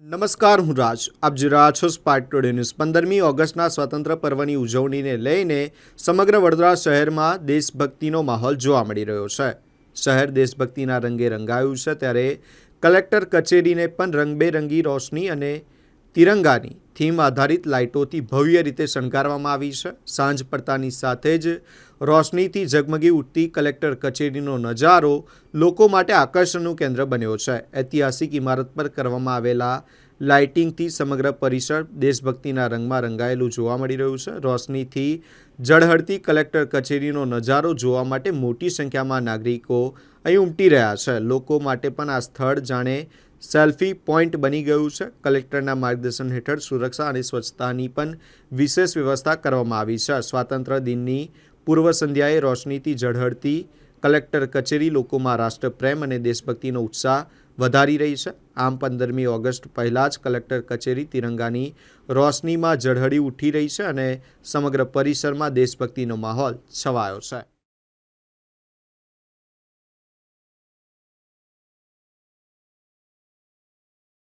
નમસ્કાર, હું રાજ. આપ જોઈ રહ્યા છો સ્પાર્ક ટુડે ન્યૂઝ. 15મી ઓગસ્ટના સ્વાતંત્ર્ય પર્વની ઉજવણીને લઈને સમગ્ર વડોદરા શહેરમાં દેશભક્તિનો માહોલ જોવા મળી રહ્યો છે. શહેર દેશભક્તિના રંગે રંગાયું છે, ત્યારે કલેક્ટર કચેરીને પણ રંગબેરંગી રોશની અને તિરંગાની થીમ આધારિત લાઇટોથી ભવ્ય રીતે શણગારવામાં આવી છે. સાંજ પડતાની સાથે જ રોશનીથી ઝગમગી ઉઠતી કલેક્ટર કચેરીનો નજારો લોકો માટે આકર્ષણનું કેન્દ્ર બન્યો છે. ઐતિહાસિક ઇમારત પર કરવામાં આવેલા લાઇટિંગથી સમગ્ર પરિસર દેશભક્તિના રંગમાં રંગાયેલું જોવા મળી રહ્યું છે. રોશનીથી ઝળહળતી કલેક્ટર કચેરીનો નજારો જોવા માટે મોટી સંખ્યામાં નાગરિકો અહીં ઉમટી રહ્યા છે. લોકો માટે પણ આ સ્થળ જાણે સેલ્ફી પોઈન્ટ બની ગયું છે. કલેક્ટરના માર્ગદર્શન હેઠળ સુરક્ષા અને સ્વચ્છતાની પણ વિશેષ વ્યવસ્થા કરવામાં આવી છે. સ્વાતંત્ર્ય દિનની પૂર્વ સંધ્યાએ રોશનીથી ઝળહળતી કલેક્ટર કચેરી લોકોમાં રાષ્ટ્રપ્રેમ અને દેશભક્તિનો ઉત્સાહ વધારી રહી છે. આમ 15મી ઓગસ્ટ પહેલાં જ કલેક્ટર કચેરી તિરંગાની રોશનીમાં ઝળહળી ઉઠી રહી છે અને સમગ્ર પરિસરમાં દેશભક્તિનો માહોલ છવાયો છે.